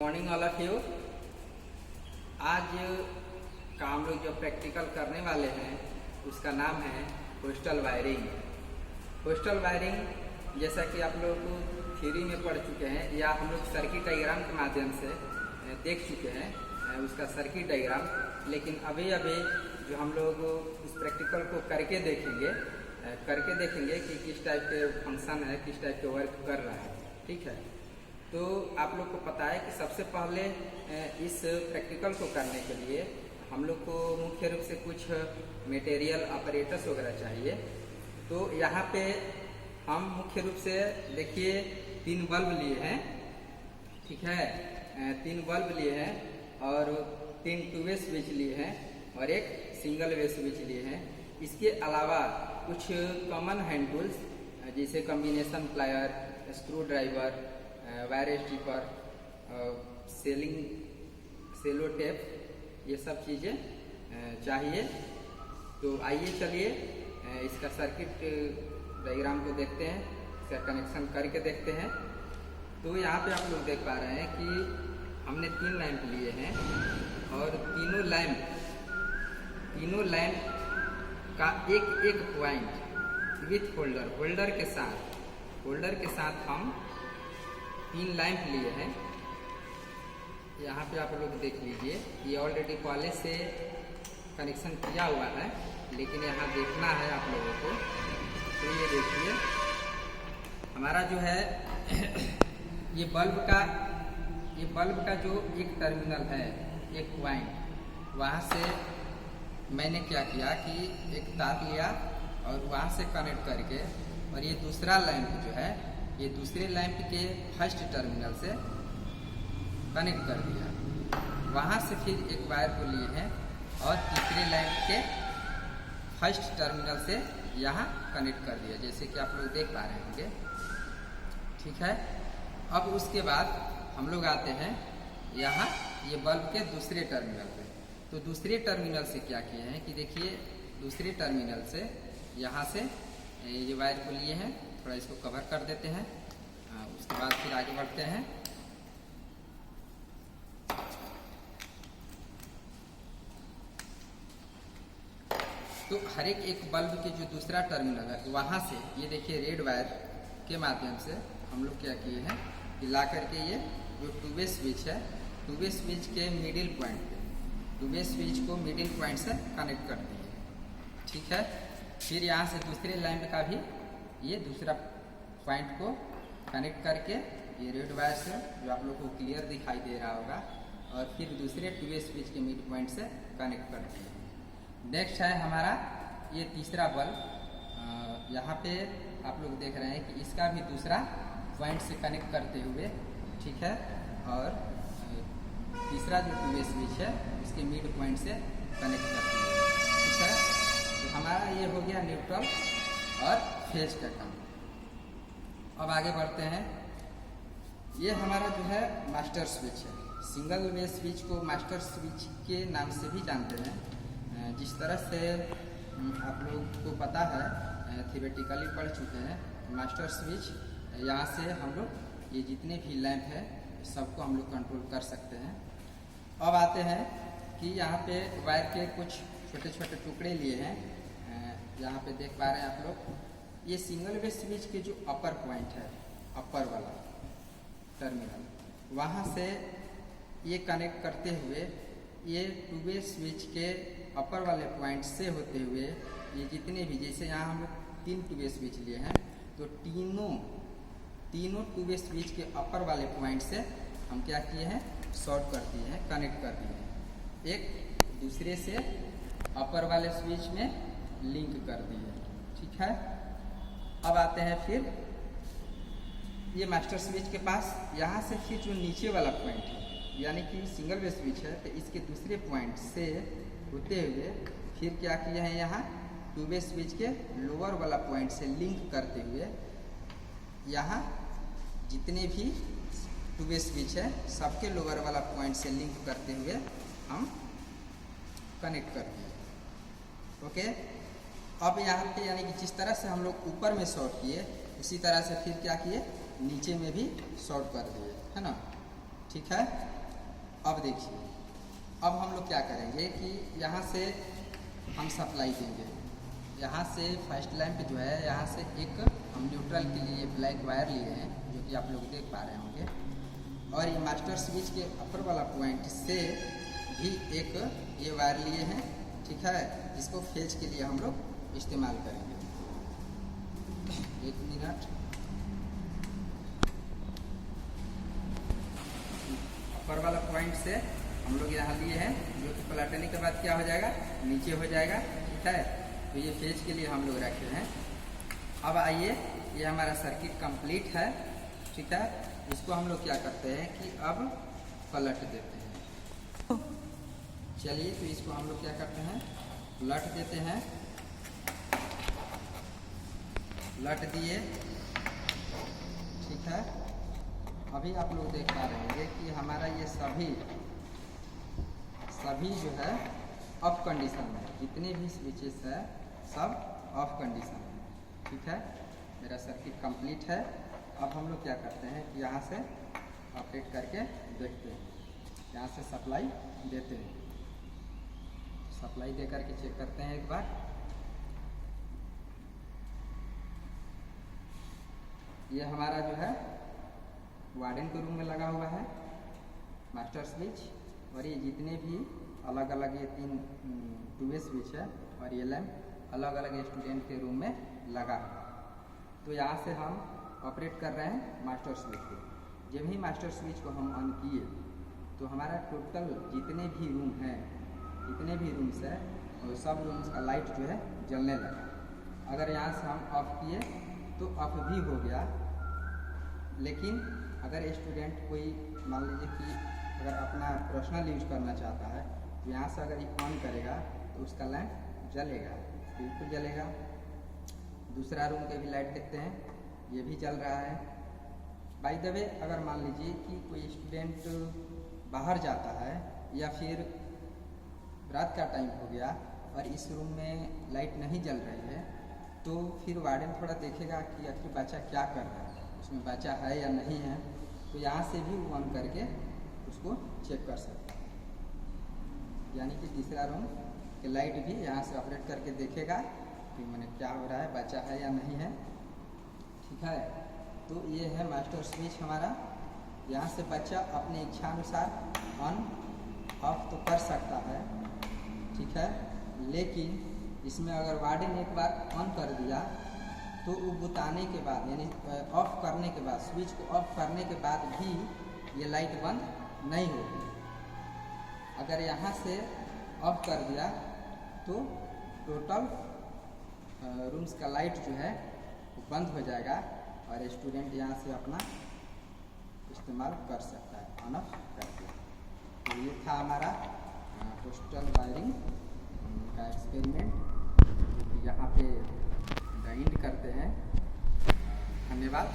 Morning all of you. आज का हम लोग जो प्रैक्टिकल करने वाले हैं उसका नाम है पोस्टल वायरिंग। पोस्टल वायरिंग जैसा कि आप लोग थ्योरी में पढ़ चुके हैं या हम लोग सर्किट डायग्राम के माध्यम से देख चुके हैं उसका सर्किट डायग्राम, लेकिन अभी जो हम लोग उस प्रैक्टिकल को करके देखेंगे कि किस टाइप के फंक्शन है, किस टाइप के वर्क कर रहा है। ठीक है, तो आप लोग को पता है कि सबसे पहले इस प्रैक्टिकल को करने के लिए हम लोग को मुख्य रूप से कुछ मटेरियल ऑपरेटर्स वगैरह चाहिए। तो यहाँ पे हम मुख्य रूप से देखिए 3 बल्ब लिए हैं। ठीक है, 3 बल्ब लिए हैं और 3 टू वे स्विच लिए हैं और एक सिंगल वे स्विच लिए हैं। इसके अलावा कुछ कॉमन हैंड टूल्स जैसे combination plier, screwdriver, wire stripper, sellotape, ये सब चीज़ें चाहिए। तो आइए चलिए इसका सर्किट डायग्राम को देखते हैं, इसका कनेक्शन करके देखते हैं। तो यहाँ पे आप लोग देख पा रहे हैं कि हमने 3 लैंप लिए हैं और तीनों लैंप का एक पॉइंट विथ होल्डर के साथ हम 3 लैंप लिए हैं। यहाँ पे आप लोग देख लीजिए, ये ऑलरेडी पहले से कनेक्शन किया हुआ है, लेकिन यहाँ देखना है आप लोगों को। तो ये देखिए हमारा जो है ये बल्ब का जो एक टर्मिनल है, एक पॉइंट, वहाँ से मैंने क्या किया कि एक तार लिया और वहाँ से कनेक्ट करके, और ये दूसरा लैंप जो है ये दूसरे लैंप के फर्स्ट टर्मिनल से कनेक्ट कर दिया। वहाँ से फिर एक वायर को लिए हैं और तीसरे लैंप के फर्स्ट टर्मिनल से यहाँ कनेक्ट कर दिया, जैसे कि आप लोग देख पा रहे होंगे। ठीक है, अब उसके बाद हम लोग आते हैं यहाँ ये बल्ब के दूसरे टर्मिनल पे। तो दूसरे टर्मिनल से क्या किए हैं कि देखिए, दूसरे टर्मिनल से यहाँ से ये वायर को लिए हैं, थोड़ा इसको कवर कर देते हैं। उसके बाद फिर आगे बढ़ते हैं। तो हर एक बल्ब के जो दूसरा टर्मिनल है वहाँ से ये देखिए रेड वायर के माध्यम से हम लोग क्या किए हैं कि ला करके ये जो टू वे स्विच है, टू वे स्विच के मिडिल पॉइंट पे, टू वे स्विच को मिडिल पॉइंट से कनेक्ट कर दिए। ठीक है, फिर यहाँ से दूसरे लैंप का भी ये दूसरा पॉइंट को कनेक्ट करके ये रेड वायर से, जो आप लोग को क्लियर दिखाई दे रहा होगा, और फिर दूसरे टू वे स्विच के मिड पॉइंट से कनेक्ट कर दिए। नेक्स्ट है हमारा ये तीसरा बल्ब। यहाँ पे आप लोग देख रहे हैं कि इसका भी दूसरा पॉइंट से कनेक्ट करते हुए, ठीक है, और तीसरा जो टू वे स्विच है इसके मिड पॉइंट से कनेक्ट करते हुए। ठीक है, तो हमारा ये हो गया न्यूट्रल और फेज का काम। अब आगे बढ़ते हैं। ये हमारा जो है मास्टर स्विच है। सिंगल वे स्विच को मास्टर स्विच के नाम से भी जानते हैं। जिस तरह से आप लोग को पता है, थियोरेटिकली पढ़ चुके हैं, मास्टर स्विच, यहाँ से हम लोग ये जितने भी लैंप है सबको हम लोग कंट्रोल कर सकते हैं। अब आते हैं कि यहाँ पे वायर के कुछ छोटे छोटे टुकड़े लिए हैं। यहाँ पे देख पा रहे हैं आप लोग, ये सिंगल वे स्विच के जो अपर पॉइंट है, अपर वाला टर्मिनल, वहाँ से ये कनेक्ट करते हुए ये टू वे स्विच के अपर वाले पॉइंट से होते हुए ये जितने भी, जैसे यहाँ हम लोग 3 टू वे स्विच लिए हैं, तो तीनों टू वे स्विच के अपर वाले पॉइंट से हम क्या किए हैं, शॉर्ट कर दिए हैं, कनेक्ट कर दिए हैं, एक दूसरे से अपर वाले स्विच में लिंक कर दिए। ठीक है, अब आते हैं फिर ये मास्टर स्विच के पास। यहाँ से फिर जो नीचे वाला पॉइंट है, यानी कि सिंगल वे स्विच है, तो इसके दूसरे पॉइंट से होते हुए फिर क्या किया है, यहाँ टू वे स्विच के लोअर वाला पॉइंट से लिंक करते हुए यहाँ जितने भी टू वे स्विच है सबके लोअर वाला पॉइंट से लिंक करते हुए हम कनेक्ट कर दिए। ओके, अब यहाँ पे यानी कि जिस तरह से हम लोग ऊपर में शॉर्ट किए, उसी तरह से फिर क्या किए, नीचे में भी शॉर्ट कर दिए, है ना। ठीक है। अब देखिए, अब हम लोग क्या करेंगे कि यहाँ से हम सप्लाई देंगे। यहाँ से फर्स्ट लैंप जो है, यहाँ से एक हम न्यूट्रल के लिए ब्लैक वायर लिए हैं, जो कि आप लोग देख पा रहे होंगे, और ये मास्टर स्विच के अपर वाला पॉइंट से भी एक ये वायर लिए हैं, ठीक है, जिसको फेज के लिए हम लोग इस्तेमाल करेंगे। एक मिनट, अपर वाला पॉइंट से हम लोग यहाँ लिए हैं, जो कि पलटने के बाद क्या हो जाएगा, नीचे हो जाएगा, ठीक है। तो ये फेज के लिए हम लोग रखे हैं। अब आइए, ये हमारा सर्किट कंप्लीट है, ठीक है। इसको हम लोग क्या करते हैं कि अब पलट देते हैं। चलिए, तो इसको हम लोग क्या करते हैं, पलट देते हैं। पलट दिए, ठीक है। अभी आप लोग देख पा रहे होंगे कि हमारा ये सभी जो है ऑफ कंडीशन में, जितने भी स्विचेस है सब ऑफ कंडीशन है, ठीक है। मेरा सर्किट कंप्लीट है। अब हम लोग क्या करते हैं कि यहाँ से ऑपरेट करके देखते हैं, यहाँ से सप्लाई देते हैं। सप्लाई दे करके चेक करते हैं एक बार। ये हमारा जो है वार्डन के रूम में लगा हुआ है मास्टर स्विच, और ये जितने भी अलग अलग ये 3 2 वे स्विच है और ये लैंप अलग अलग स्टूडेंट के रूम में लगा हुआ है। तो यहाँ से हम ऑपरेट कर रहे हैं मास्टर स्विच को। जब ही मास्टर स्विच को हम ऑन किए तो हमारा टोटल जितने भी रूम हैं, जितने भी रूम्स है, और सब रूम्स का लाइट जो है जलने लगा। अगर यहाँ से हम ऑफ किए तो ऑफ भी हो गया, लेकिन अगर स्टूडेंट कोई मान लीजिए कि अगर अपना पर्सनल यूज करना चाहता है तो यहाँ से अगर ये ऑन करेगा तो उसका लैंप जलेगा, बिल्कुल जलेगा। दूसरा रूम के भी लाइट देखते हैं, ये भी जल रहा है। बाय द वे, अगर मान लीजिए कि कोई स्टूडेंट बाहर जाता है या फिर रात का टाइम हो गया और इस रूम में लाइट नहीं जल रही है, तो फिर वार्डन थोड़ा देखेगा कि आखिर बच्चा क्या कर रहा है, उसमें बच्चा है या नहीं है। तो यहाँ से भी ऑन करके उसको चेक कर सकते हैं। यानी कि तीसरा रूम के लाइट भी यहाँ से ऑपरेट करके देखेगा कि मैंने क्या हो रहा है, बच्चा है या नहीं है, ठीक है। तो ये है मास्टर स्विच हमारा। यहाँ से बच्चा अपने इच्छानुसार ऑन ऑफ तो कर सकता है, ठीक है, लेकिन इसमें अगर वार्डन एक बार ऑन कर दिया तो वो बुताने के बाद, यानी ऑफ करने के बाद, स्विच को ऑफ करने के बाद भी ये लाइट बंद नहीं होगी। अगर यहाँ से ऑफ कर दिया तो टोटल रूम्स का लाइट जो है वो बंद हो जाएगा और स्टूडेंट यहाँ से अपना इस्तेमाल कर सकता है ऑन ऑफ करके। तो ये था हमारा पोस्टल वायरिंग का एक्सपेरिमेंट, यहाँ पे एंड करते हैं। धन्यवाद।